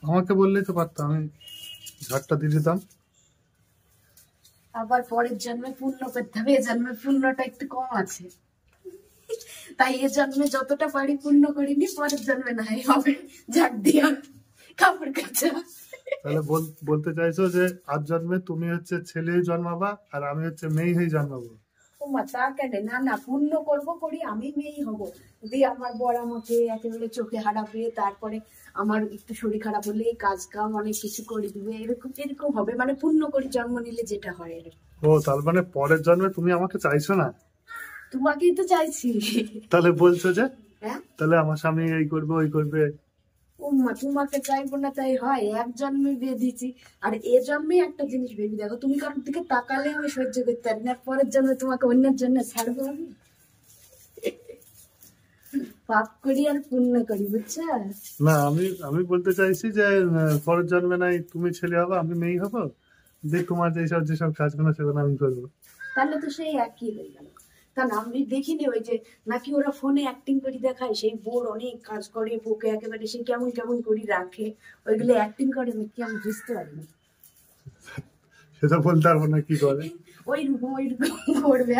আমাকে বললেই তো পারতাম, আমি ঝাড়টা দিয়ে দিতাম। আবার পরের জন্মে পূর্ণ করতে হবে, এ জন্মে পূর্ণটা একটু কম আছে, তাই এ জন্মে যতটা পারি পূর্ণ করিনি, পরের জন্মে নাই হবে ঝাড় দিয়া কাপড় কাচা। তাহলে বলতে চাইছো যে আজ জন্মে তুমি হচ্ছে ছেলে জন্মাবা আর আমি হচ্ছে মেয়ে হয়ে জন্মাবো? ও মা, তা কেন? না না, পূর্ণ করবো করি, আমি মেয়েই হবো। দিয়ে আমার বর আমাকে একেবারে চোখে হারাবে, তারপরে আমার একটু শরীর খারাপ হলে কাজ কাম অনেক কিছু করে দিবে, এরকম এরকম হবে, মানে পূর্ণ করে জন্ম নিলে যেটা হয় এরকম। ও, তার মানে পরের জন্মে তুমি আমাকে চাইছো না? তোমাকেই তো চাইছি। তাহলে বলছো যে হ্যাঁ, তাহলে আমার স্বামী এই করবে ওই করবে? ও মা, তোমাকে চাইবো না তাই হয়? এক জন্মে বিয়ে দিয়েছি, আর এ জন্মে একটা জিনিস ভেবে দেখো, তুমি কারোর দিকে তাকালে আমি সহ্য করতে পারি না, পরের জন্মে তোমাকে অন্যের জন্য ছাড়বো আমি? পাপ করি আর পুণ্য করি, বুঝছো? না, আমি বলতে চাইছি যে পরের জন্মে নাই তুমি ছেলে হবো আমি মেয়ে হবো, যে তোমার যেসব কাজগুলো সেগুলো আমি করবো। তাহলে তো সেই একই হয়ে গেল। তা না, আমি দেখিনি ওই যে নাকি ওরা ফোনে অ্যাক্টিং করে দেখায়, সেই বোর অনেক কাজ করে, বউকে একেবারে সে কেমন কেমন করে রাখে, ওইগুলো অ্যাক্টিং করে নাকি, আমি বুঝতে পারিনি। সেটা বলতে পারবো না কি করে। ওইরকম করবে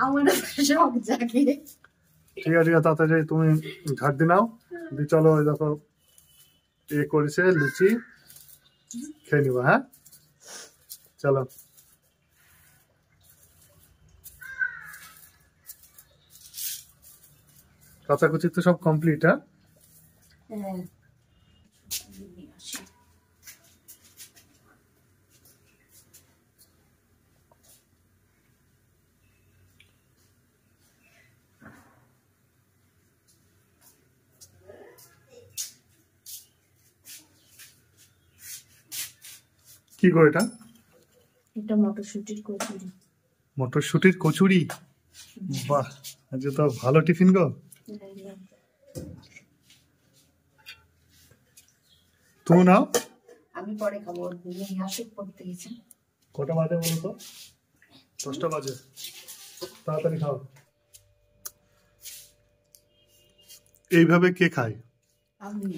আমার শখ জাগে। ঠিক আছে তাড়াতাড়ি তুমি ঝাড় দি নাও, দি চলো ওই দেখো এ করেছে লুচি, খেয়ে নিবো। হ্যাঁ চলো। কাচাকুচি তো সব কমপ্লিট? হ্যাঁ, হ্যাঁ, কি গো এটা? এটা মটরশুটির কচুরি। মটরশুটির কচুরি? বাহ, আজকে তো ভালো টিফিন গো। তুমি নাও। আমি পরে খাবো, আসুক পড়তে গেছে। কটা বাজে বলো তো? 10টা বাজে, তাড়াতাড়ি খাও। এইভাবে কে খায়? আমি।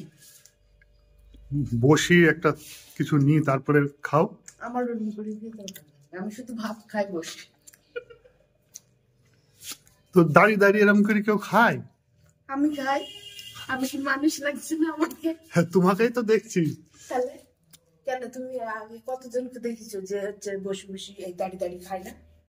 বসি একটা কিছু নিয়ে তারপরে খাও। আমার ওরকম করে দিয়ে দরকার নেই, আমি শুধু ভাত খাই বসে। তো দাঁড়িয়ে দাঁড়িয়ে এরকম করে কেউ খায়? আমি খাই, আমি কি মানুষ লাগছে না আমাকে? হ্যাঁ, তোমাকেই তো দেখছি। তাহলে কেন, তুমি আগে কতজনকে দেখেছো যে হচ্ছে বসে বসে এই দাঁড়িয়ে দাঁড়িয়ে খায় না?